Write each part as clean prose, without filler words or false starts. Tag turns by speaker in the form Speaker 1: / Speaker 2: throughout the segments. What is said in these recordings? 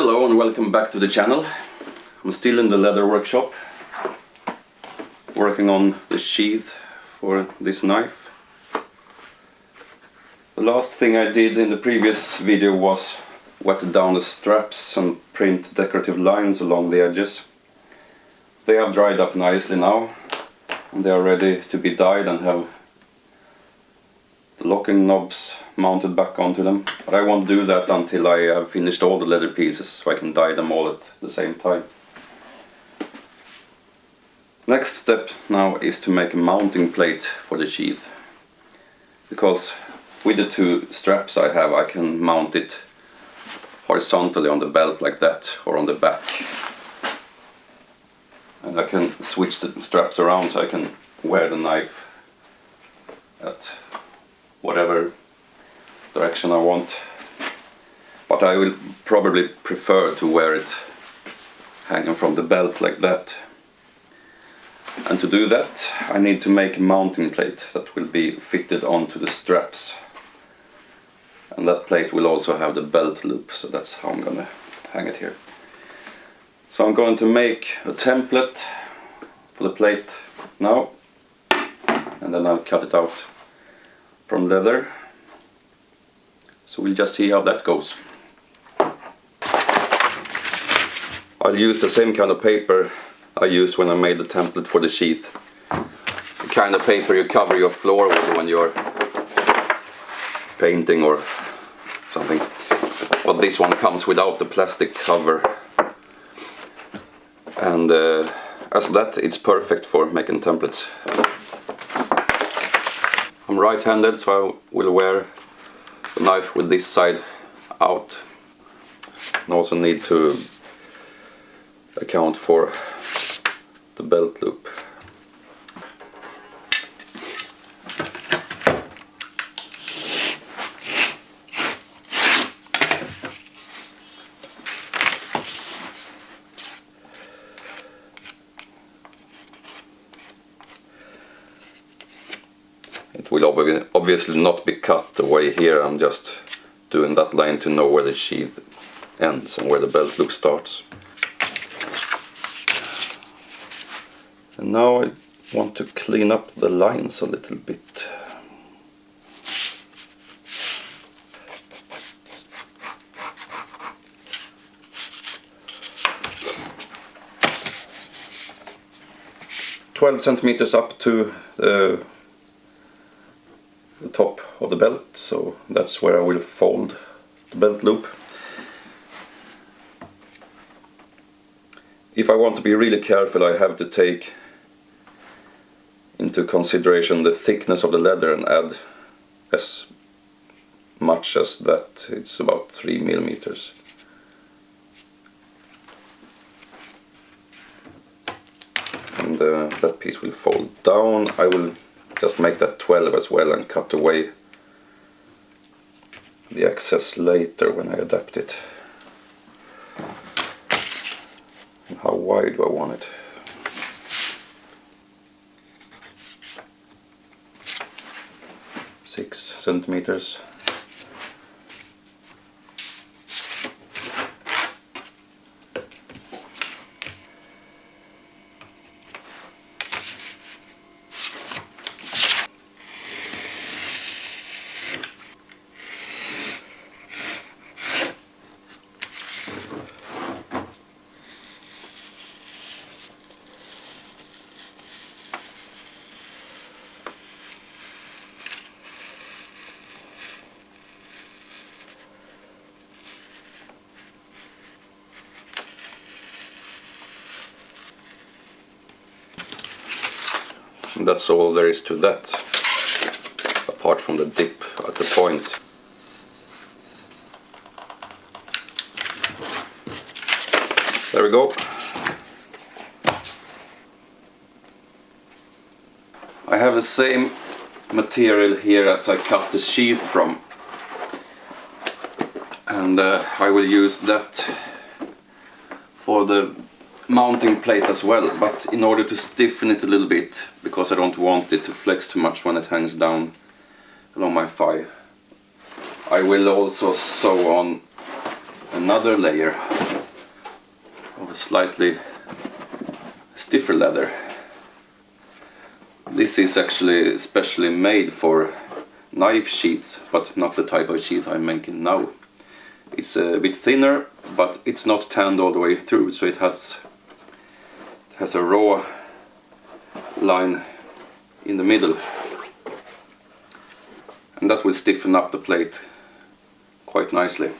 Speaker 1: Hello and welcome back to the channel. I'm still in the leather workshop working on the sheath for this knife. The last thing I did in the previous video was wet down the straps and print decorative lines along the edges. They have dried up nicely now and they are ready to be dyed and have the locking knobs mounted back onto them, but I won't do that until I have finished all the leather pieces so I can dye them all at the same time. Next step now is to make a mounting plate for the sheath, because with the two straps I have I can mount it horizontally on the belt like that or on the back, and I can switch the straps around so I can wear the knife at whatever direction I want, but I will probably prefer to wear it hanging from the belt like that. And to do that I need to make a mounting plate that will be fitted onto the straps, and that plate will also have the belt loop, so that's how I'm gonna hang it here. So I'm going to make a template for the plate now, and then I'll cut it out from leather. So we'll just see how that goes. I'll use the same kind of paper I used when I made the template for the sheath. The kind of paper you cover your floor with when you're painting or something. But this one comes without the plastic cover. And as that, it's perfect for making templates. I'm right-handed, so I will wear the knife with this side out. And also need to account for the belt loop. It will obviously not be cut away here. I'm just doing that line to know where the sheath ends and where the belt loop starts. And now I want to clean up the lines a little bit. "12 centimeters up to the top of the belt, so that's where I will fold the belt loop. If I want to be really careful, I have to take into consideration the thickness of the leather and add as much as that. It's about 3 millimeters. And that piece will fold down. I will just make that 12 as well and cut away the excess later when I adapt it. And how wide do I want it? Six centimeters. And that's all there is to that, apart from the dip at the point. There we go. I have the same material here as I cut the sheath from, and I will use that for the mounting plate as well, but in order to stiffen it a little bit, because I don't want it to flex too much when it hangs down along my thigh, I will also sew on another layer of a slightly stiffer leather. This is actually specially made for knife sheaths, but not the type of sheath I'm making now. It's a bit thinner, but it's not tanned all the way through, so it has a raw line in the middle, and that will stiffen up the plate quite nicely.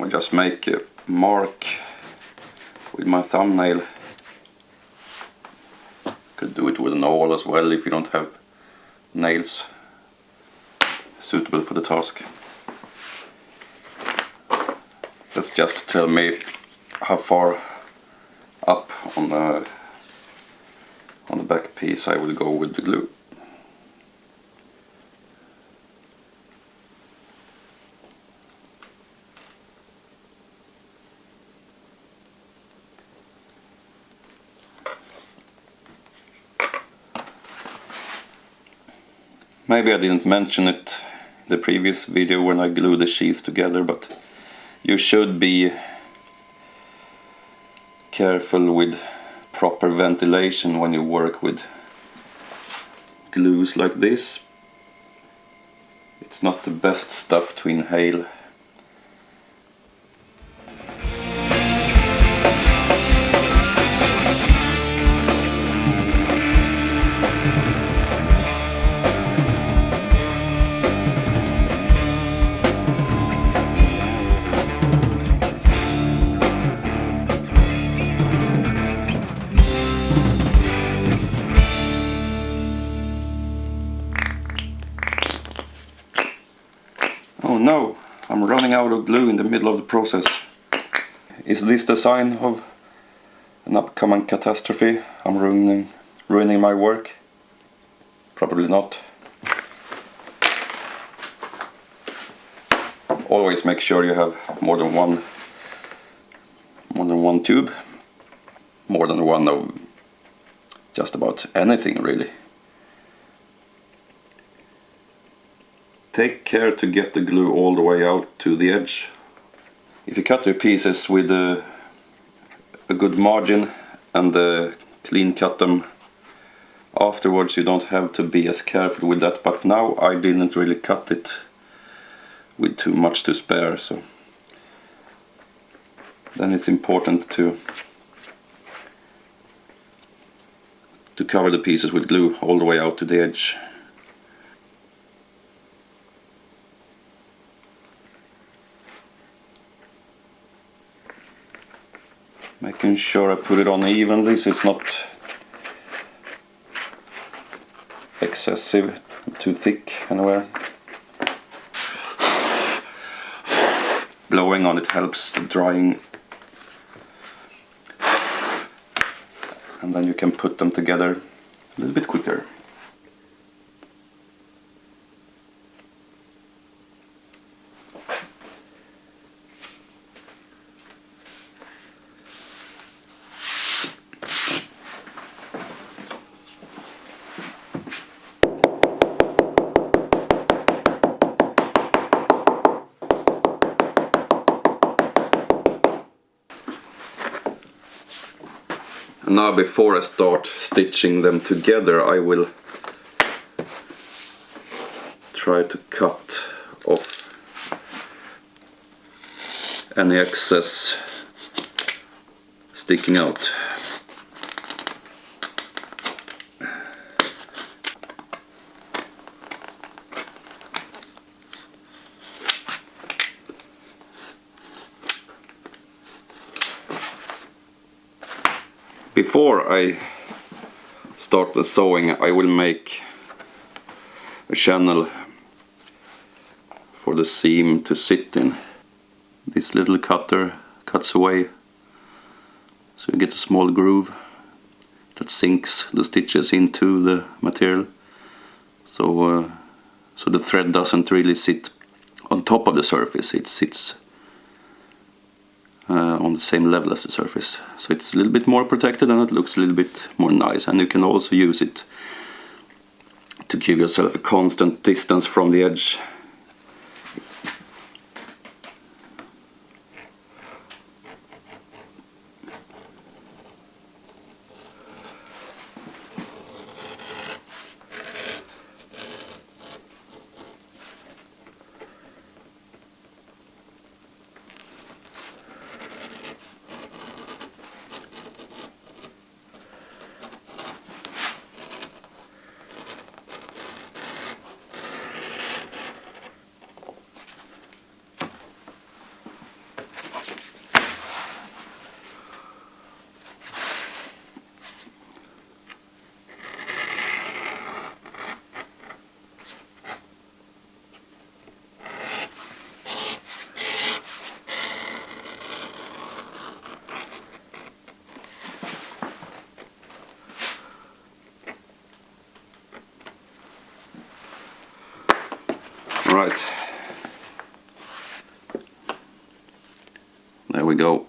Speaker 1: Just make a mark with my thumbnail. Could do it with an awl as well if you don't have nails suitable for the task. That's just to tell me how far up on the back piece I will go with the glue. Maybe I didn't mention it in the previous video when I glued the sheath together, but you should be careful with proper ventilation when you work with glues like this. It's not the best stuff to inhale. Oh no, I'm running out of glue in the middle of the process. Is this the sign of an upcoming catastrophe? I'm ruining my work? Probably not. Always make sure you have more than one tube. More than one of just about anything really. Take care to get the glue all the way out to the edge. If you cut your pieces with a good margin and clean cut them afterwards, you don't have to be as careful with that. But now I didn't really cut it with too much to spare, so then it's important to cover the pieces with glue all the way out to the edge. Making sure I put it on evenly so it's not excessive, too thick anywhere. Blowing on it helps the drying. And then you can put them together a little bit quicker. Now before I start stitching them together, I will try to cut off any excess sticking out. Before I start the sewing, I will make a channel for the seam to sit in. This little cutter cuts away, so you get a small groove that sinks the stitches into the material. So the thread doesn't really sit on top of the surface, it sits on the same level as the surface. So it's a little bit more protected and it looks a little bit more nice, and you can also use it to give yourself a constant distance from the edge. Right, there we go.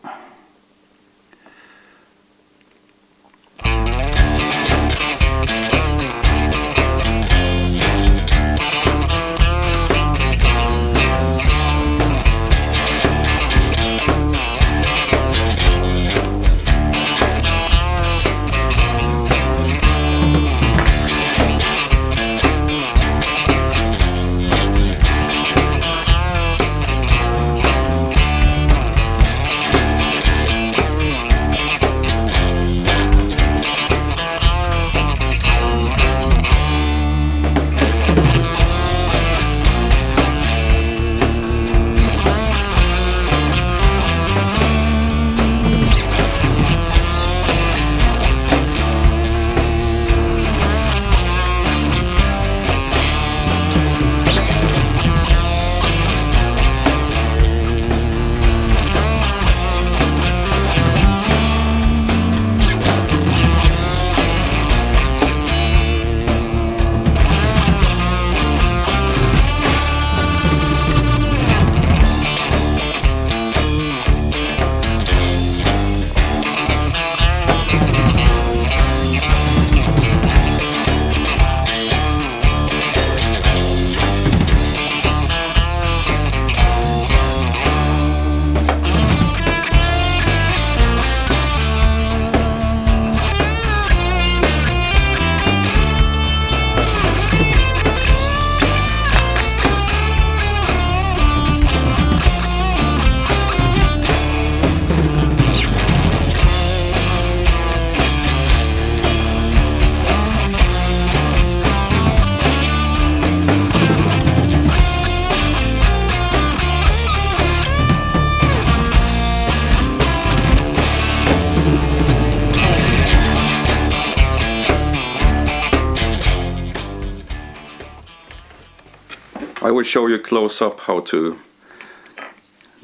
Speaker 1: I will show you close up how to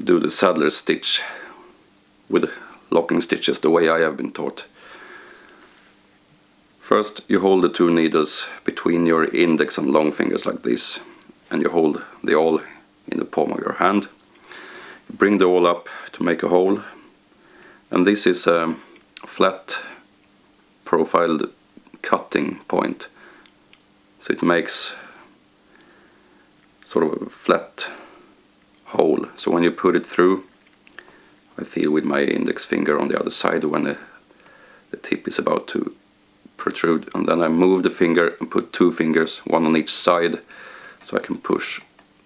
Speaker 1: do the saddler stitch with locking stitches the way I have been taught. First you hold the 2 needles between your index and long fingers like this, and you hold the awl in the palm of your hand. Bring the awl up to make a hole, and this is a flat profiled cutting point, so it makes sort of a flat hole. So when you put it through, I feel with my index finger on the other side when the tip is about to protrude, and then I move the finger and put 2 fingers, one on each side, so I can push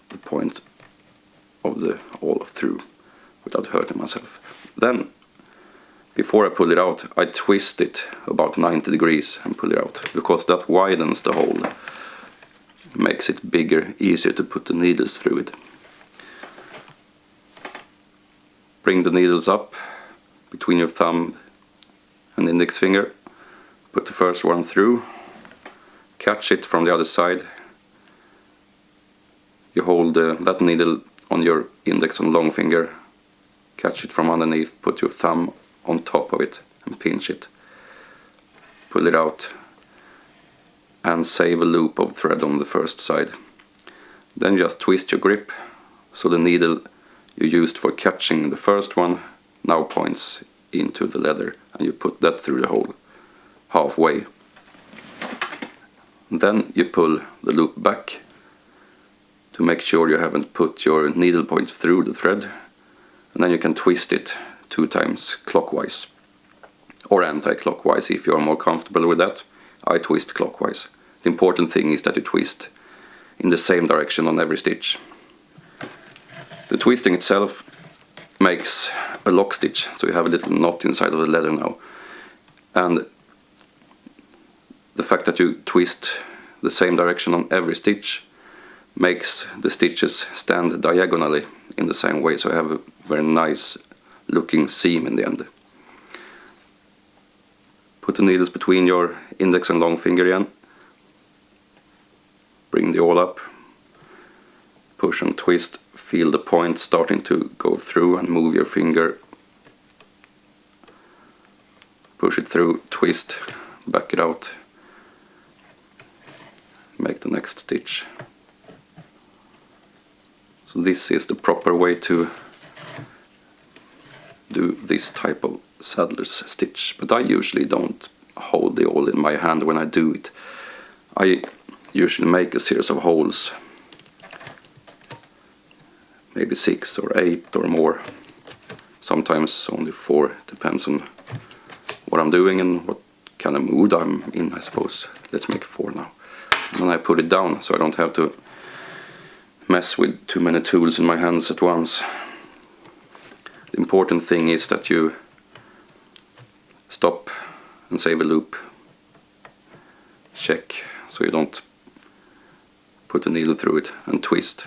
Speaker 1: the point of the awl through without hurting myself. Then, before I pull it out, I twist it about 90 degrees and pull it out, because that widens the hole, makes it bigger, easier to put the needles through it. Bring the needles up between your thumb and index finger, put the first one through, catch it from the other side. You hold that needle on your index and long finger, catch it from underneath, put your thumb on top of it and pinch it. Pull it out and save a loop of thread on the first side. Then just twist your grip so the needle you used for catching the first one now points into the leather, and you put that through the hole halfway. Then you pull the loop back to make sure you haven't put your needle point through the thread, and then you can twist it 2 times clockwise or anti-clockwise if you're more comfortable with that. I twist clockwise. The important thing is that you twist in the same direction on every stitch. The twisting itself makes a lock stitch, so you have a little knot inside of the leather now, and the fact that you twist the same direction on every stitch makes the stitches stand diagonally in the same way, so you have a very nice looking seam in the end. Put the needles between your index and long finger again, bring the awl up, push and twist, feel the point starting to go through, and move your finger, push it through, twist, back it out, make the next stitch. So this is the proper way to do this type of saddler's stitch, but I usually don't hold the awl in my hand when I do it. I usually make a series of holes, maybe 6 or 8 or more, sometimes only 4, depends on what I'm doing and what kind of mood I'm in, I suppose. Let's make 4 now. And then I put it down so I don't have to mess with too many tools in my hands at once. The important thing is that you stop and save a loop. Check so you don't put the needle through it, and twist,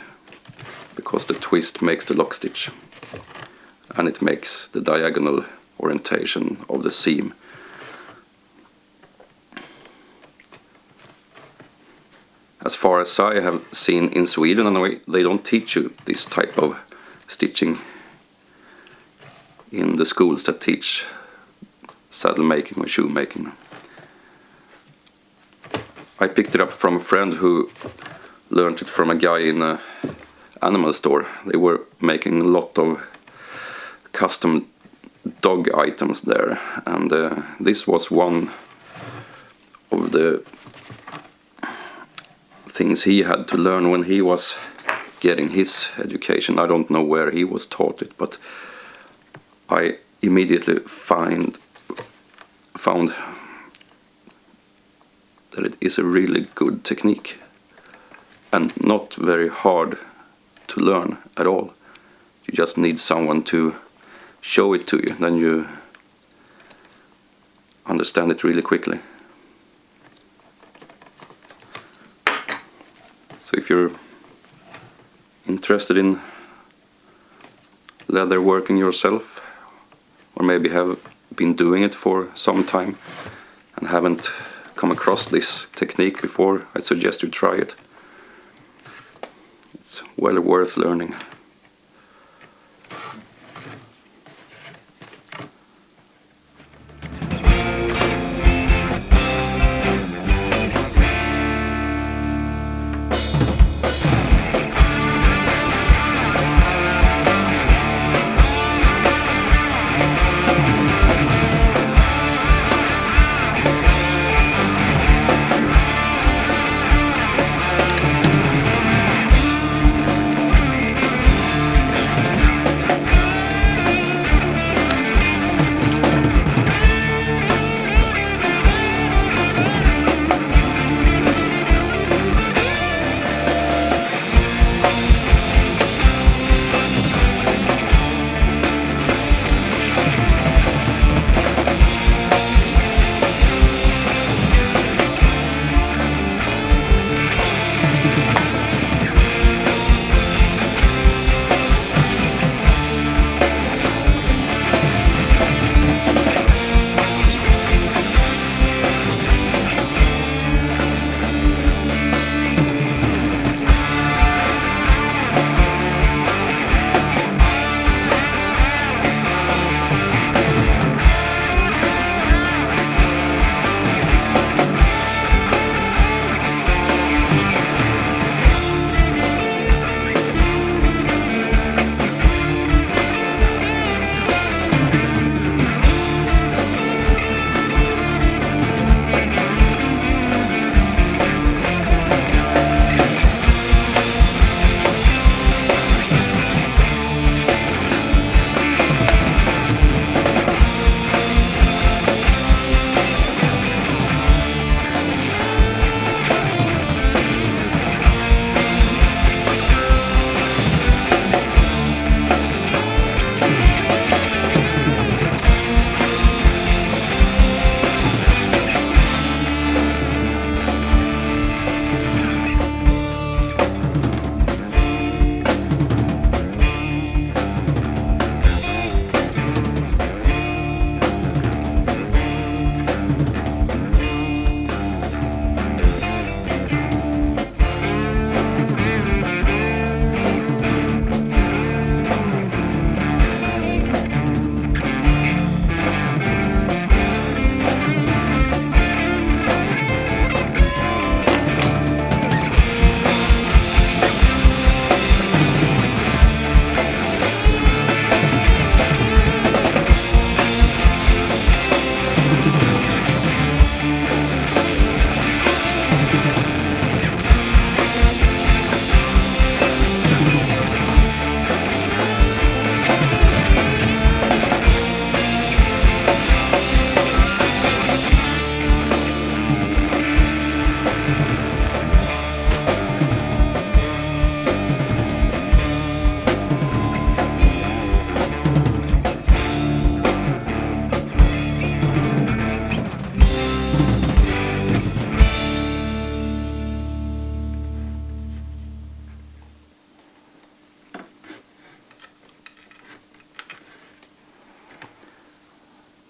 Speaker 1: because the twist makes the lock stitch and it makes the diagonal orientation of the seam. As far as I have seen in Sweden, anyway, they don't teach you this type of stitching in the schools that teach saddle making or shoe making. I picked it up from a friend who learned it from a guy in an animal store. They were making a lot of custom dog items there, and this was one of the things he had to learn when he was getting his education. I don't know where he was taught it, but I immediately found that it is a really good technique and not very hard to learn at all. You just need someone to show it to you, then you understand it really quickly. So if you're interested in leather working yourself, or maybe have been doing it for some time and haven't come across this technique before, I suggest you try it. It's well worth learning.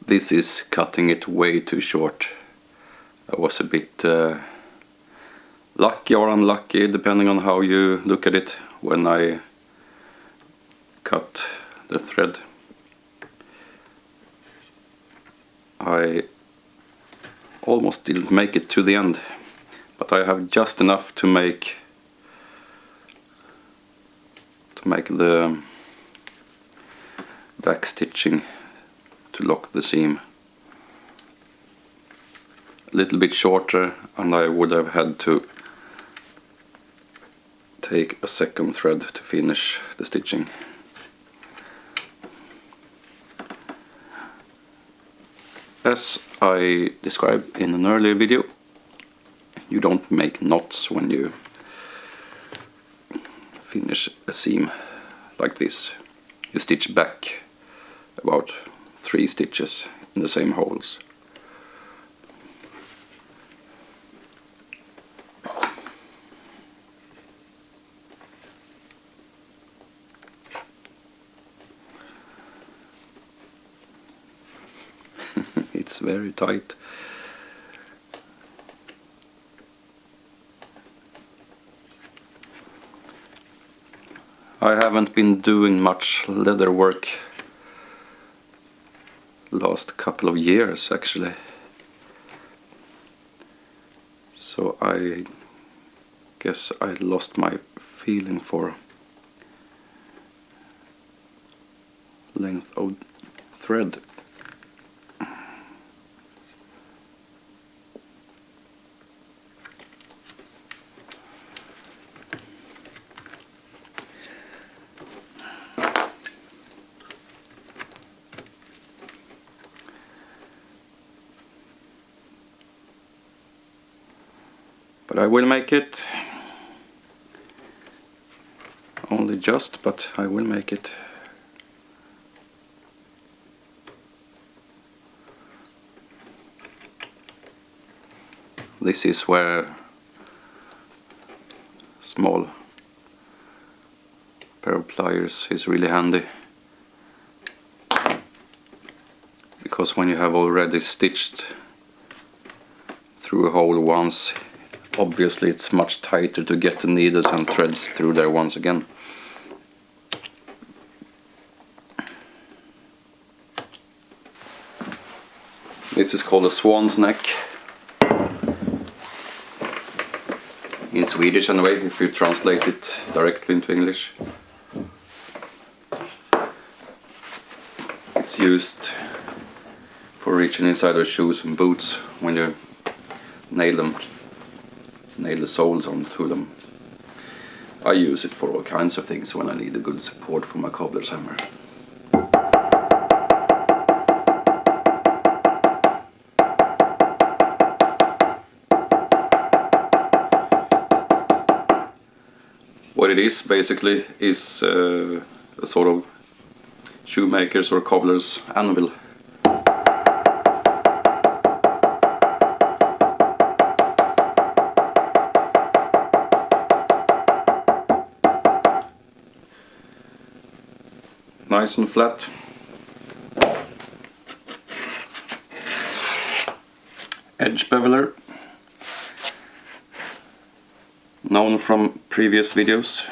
Speaker 1: This is cutting it way too short. I was a bit lucky or unlucky, depending on how you look at it, when I cut the thread. I almost didn't make it to the end, but I have just enough to make the back stitching to lock the seam. A little bit shorter and I would have had to take a second thread to finish the stitching. As I described in an earlier video, you don't make knots when you finish a seam like this. You stitch back about 3 stitches in the same holes. It's very tight. I haven't been doing much leather work last couple of years actually, so I guess I lost my feeling for length of thread. But I will make it. Only just, but I will make it. This is where small pair of pliers is really handy, because when you have already stitched through a hole once, obviously it's much tighter to get the needles and threads through there once again. This is called a swan's neck in Swedish anyway, if you translate it directly into English. It's used for reaching inside of shoes and boots when you nail them, nail the soles onto them. I use it for all kinds of things when I need a good support for my cobbler's hammer. What it is basically is a sort of shoemaker's or cobbler's anvil. Nice and flat. Edge beveler, known from previous videos.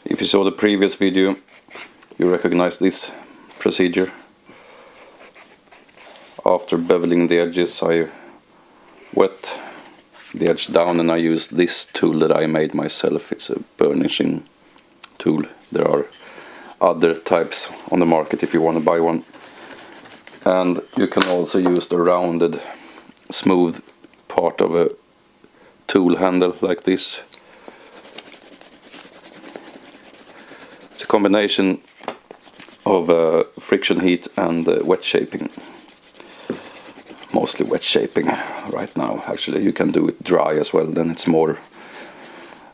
Speaker 1: If you saw the previous video, you recognize this procedure. After beveling the edges, I wet the edge down and I use this tool that I made myself. It's a burnishing tool. There are other types on the market if you want to buy one. And you can also use the rounded, smooth part of a tool handle like this. It's a combination of friction heat and wet shaping. Mostly wet shaping right now. Actually, you can do it dry as well, then it's more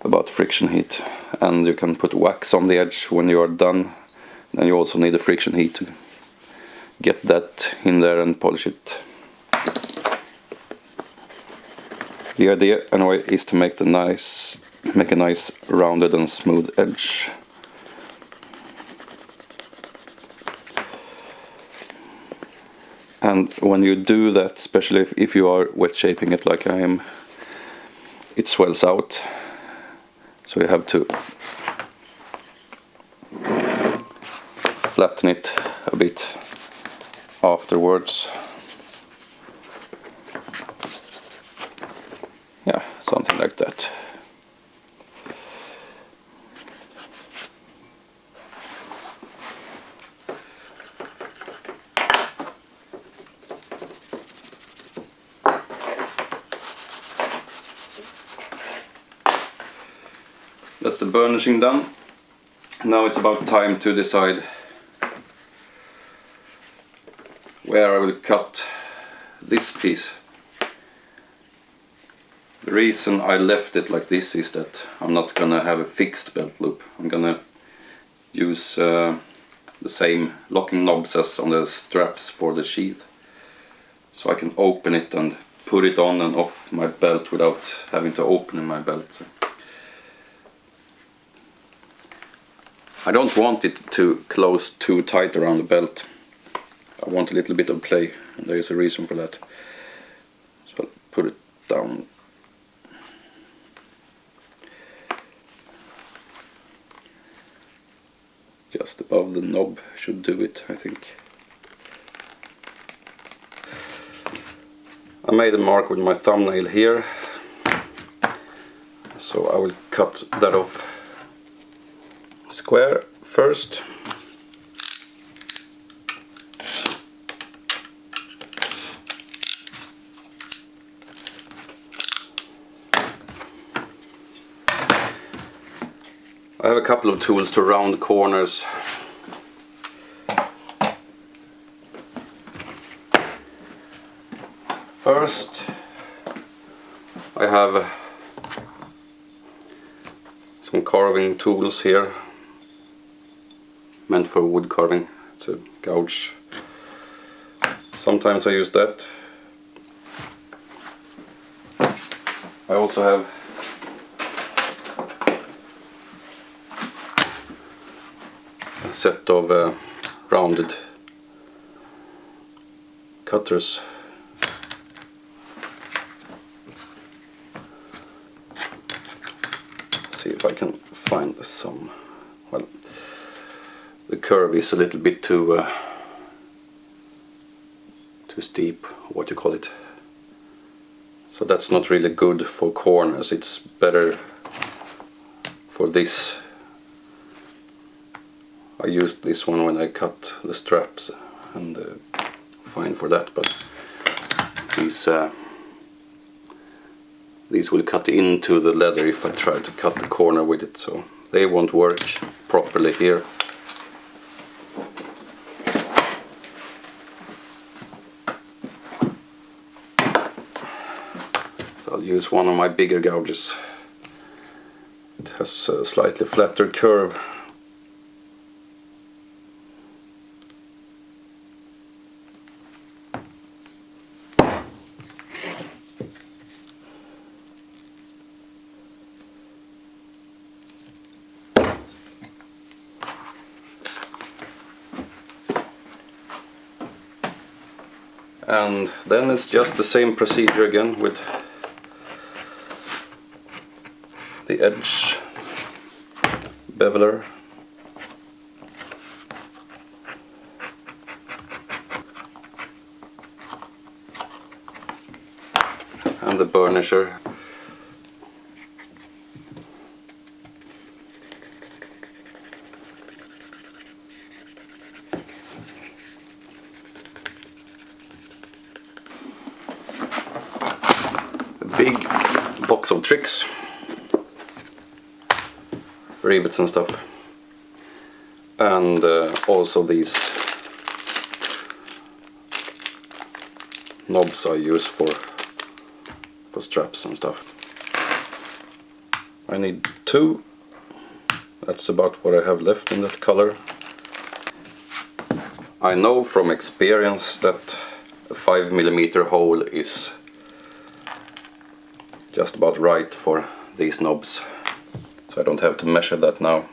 Speaker 1: about friction heat. And you can put wax on the edge when you are done. Then you also need a friction heat to get that in there and polish it. The idea anyway is to make a nice rounded and smooth edge. And when you do that, especially if you are wet shaping it like I am, it swells out. So you have to flatten it a bit afterwards. Yeah, something like that. That's the burnishing done. Now it's about time to decide where I will cut this piece. The reason I left it like this is that I'm not gonna have a fixed belt loop. I'm gonna use the same locking knobs as on the straps for the sheath, so I can open it and put it on and off my belt without having to open my belt. I don't want it to close too tight around the belt. I want a little bit of play, and there is a reason for that. So I'll put it down. Just above the knob should do it, I think. I made a mark with my thumbnail here, so I will cut that off square first. I have a couple of tools to round the corners. First, I have some carving tools here, meant for wood carving. It's a gouge. Sometimes I use that. I also have a set of rounded cutters. See if I can find some. Well, the curve is a little bit too steep, what you call it. So that's not really good for corners. It's better for this. I used this one when I cut the straps, and fine for that. But these will cut into the leather if I try to cut the corner with it, so they won't work properly here. So I'll use one of my bigger gouges. It has a slightly flatter curve. And then it's just the same procedure again with the edge beveler. And the burnisher. Big box of tricks, rivets and stuff, and also these knobs I use for straps and stuff. I need 2. That's about what I have left in that color. I know from experience that a 5mm hole is just about right for these knobs, so I don't have to measure that now.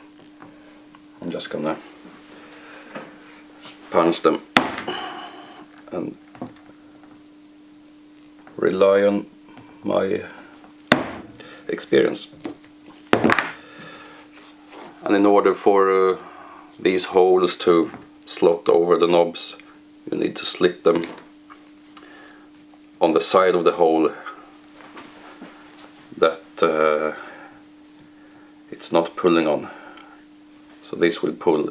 Speaker 1: I'm just gonna punch them and rely on my experience. And in order for these holes to slot over the knobs, you need to slit them on the side of the hole that it's not pulling on. So this will pull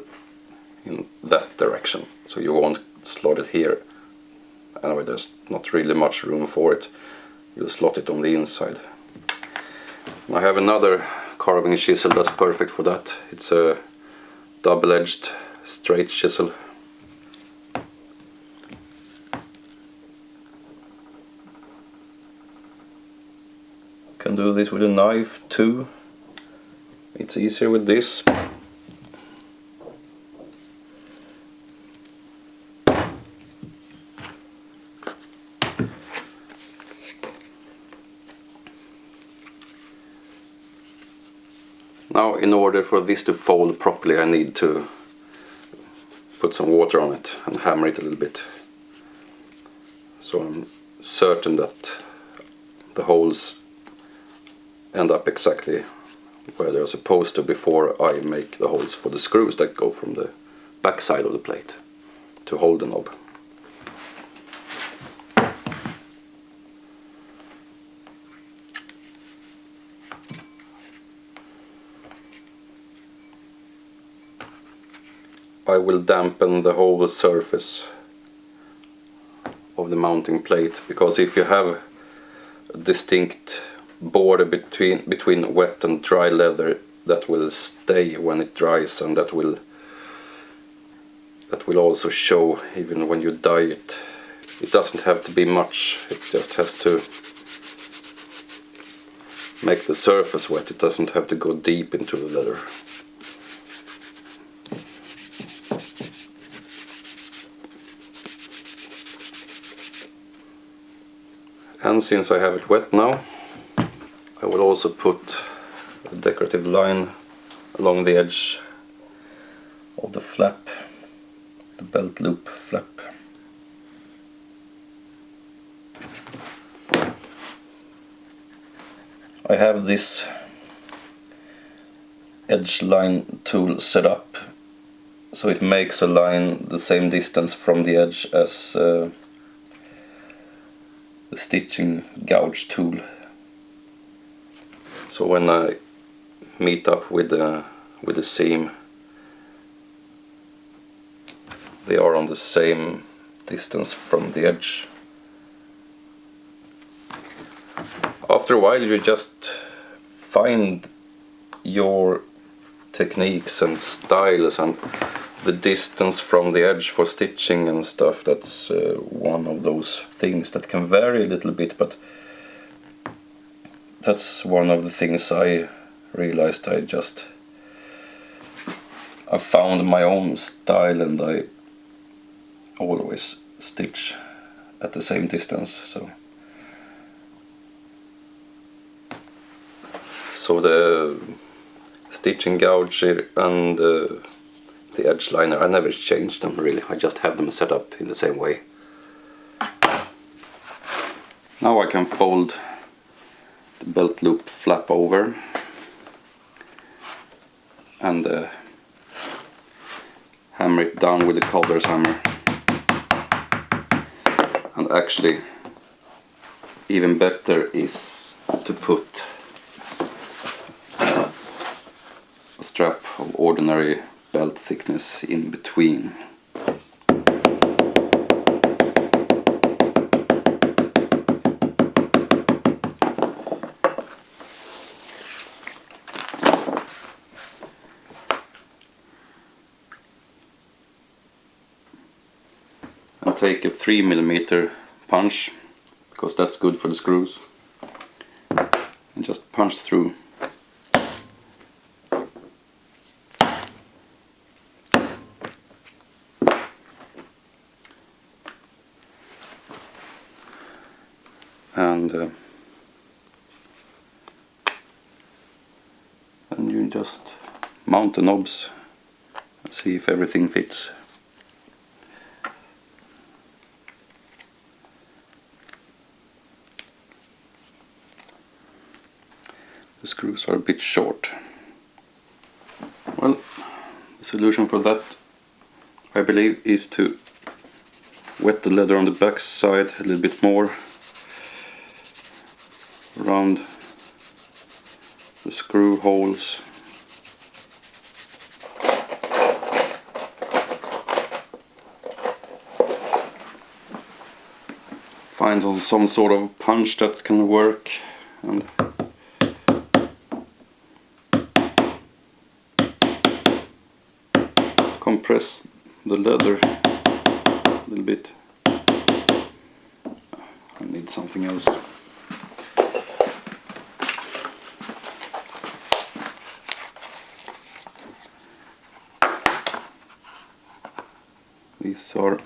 Speaker 1: in that direction, so you won't slot it here. Anyway, there's not really much room for it. You'll slot it on the inside. I have another carving chisel that's perfect for that. It's a double-edged straight chisel. Can do this with a knife too. It's easier with this. Now, in order for this to fold properly, I need to put some water on it and hammer it a little bit. So I'm certain that the holes end up exactly where they're supposed to before I make the holes for the screws that go from the back side of the plate to hold the knob. I will dampen the whole surface of the mounting plate, because if you have a distinct border between wet and dry leather, that will stay when it dries, and that will also show even when you dye it. It doesn't have to be much, it just has to make the surface wet, it doesn't have to go deep into the leather. And since I have it wet now, I will also put a decorative line along the edge of the flap, the belt loop flap. I have this edge line tool set up so it makes a line the same distance from the edge as the stitching gouge tool. So when I meet up with the seam, they are on the same distance from the edge. After a while you just find your techniques and styles and the distance from the edge for stitching and stuff. That's one of those things that can vary a little bit, but that's one of the things I realized. I found my own style, and I always stitch at the same distance. So the stitching gouge and the edge liner, I never changed them really, I just have them set up in the same way. Now I can fold the belt loop flap over and hammer it down with the Calder's hammer. And actually even better is to put a strap of ordinary belt thickness in between. And take a 3mm punch, because that's good for the screws, and just punch through. And you just mount the knobs and see if everything fits. The screws are a bit short. Well, the solution for that, I believe, is to wet the leather on the back side a little bit more around the screw holes. Find some sort of punch that can work, and compress the leather a little bit. I need something else. These are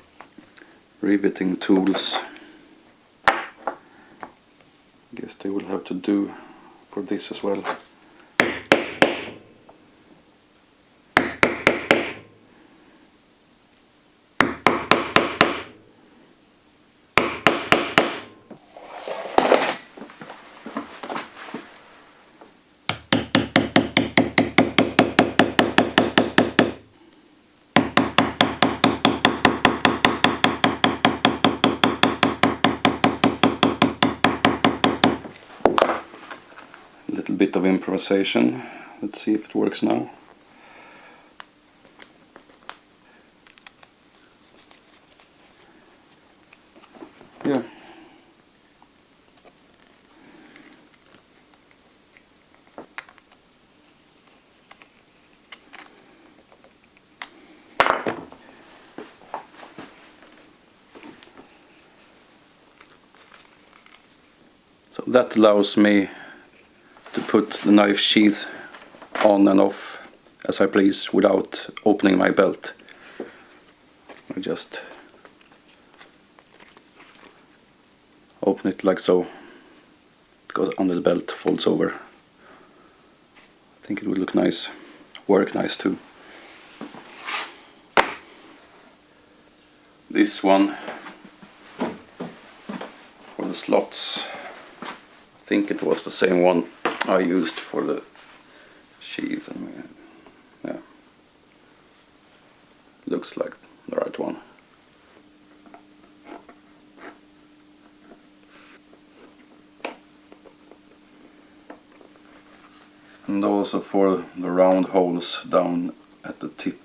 Speaker 1: riveting tools. Guess they will have to do for this as well. Bit of improvisation. Let's see if it works now. Yeah. So that allows me to put the knife sheath on and off as I please without opening my belt. I just open it like so. It goes under the belt, folds over. I think it would look nice, work nice too. This one for the slots, I think it was the same one I used for the sheath, and yeah, looks like the right one. And also for the round holes down at the tip.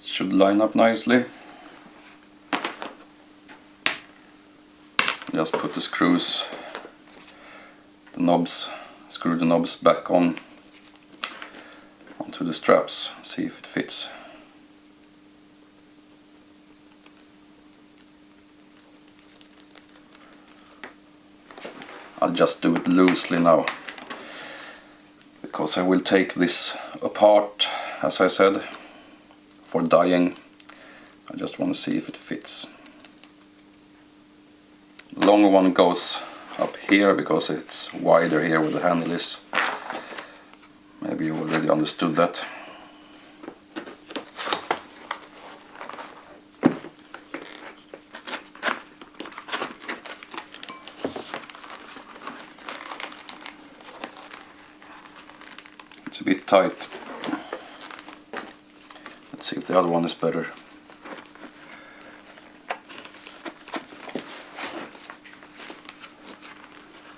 Speaker 1: Should line up nicely. Just put the screws, the knobs, screw the knobs back on onto the straps, see if it fits. I'll just do it loosely now, because I will take this apart, as I said, for dyeing. I just want to see if it fits. The longer one goes up here because it's wider here where the handle is. Maybe you already understood that. It's a bit tight. Let's see if the other one is better.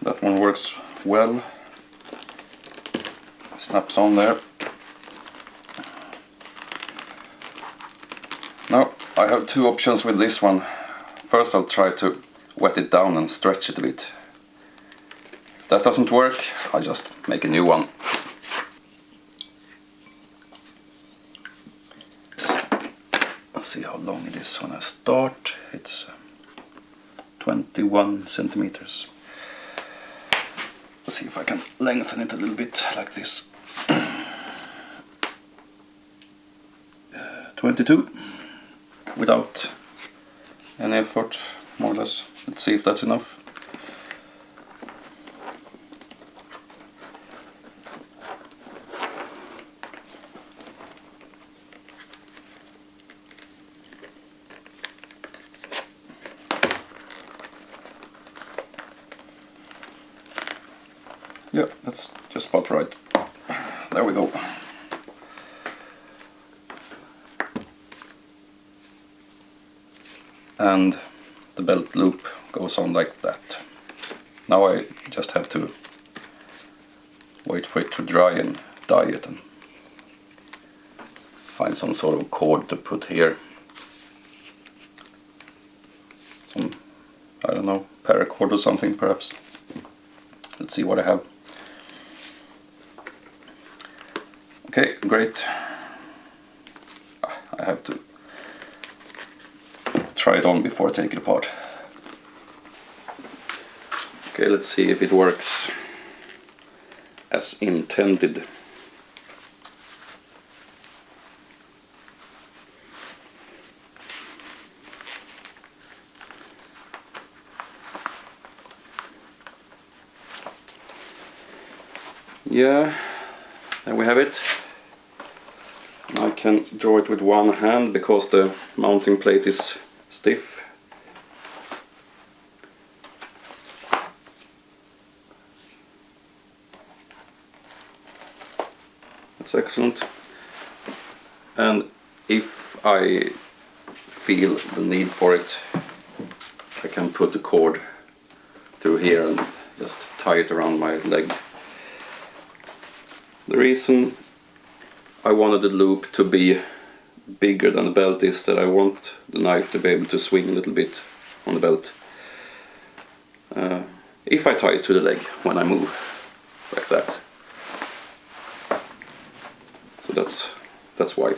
Speaker 1: That one works well. Snaps on there. Now I have two options with this one. First I'll try to wet it down and stretch it a bit. If that doesn't work, I'll just make a new one. See how long it is when I start. It's 21 centimeters. Let's see if I can lengthen it a little bit like this. 22 without any effort, more or less. Let's see if that's enough. Yeah, that's just about right. There we go. And the belt loop goes on like that. Now I just have to wait for it to dry and dye it and find some sort of cord to put here I don't know, paracord or something perhaps. Let's see what I have. Okay, great. I have to try it on before I take it apart. Okay, let's see if it works as intended. Yeah, there we have it. I can draw it with one hand because the mounting plate is stiff. That's excellent. And if I feel the need for it, I can put the cord through here and just tie it around my leg. The reason I wanted the loop to be bigger than the belt is that I want the knife to be able to swing a little bit on the belt. If I tie it to the leg when I move, like that. So that's why.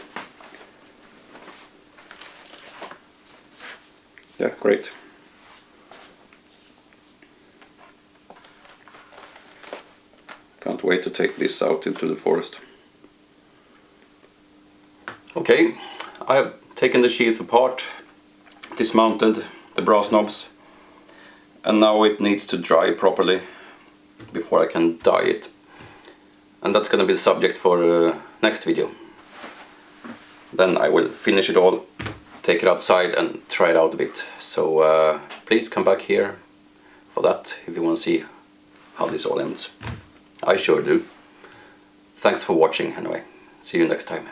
Speaker 1: Yeah, great. Can't wait to take this out into the forest. Okay, I have taken the sheath apart, dismounted the brass knobs, and now it needs to dry properly before I can dye it. And that's gonna be the subject for next video. Then I will finish it all, take it outside and try it out a bit. So please come back here for that if you want to see how this all ends. I sure do. Thanks for watching anyway. See you next time.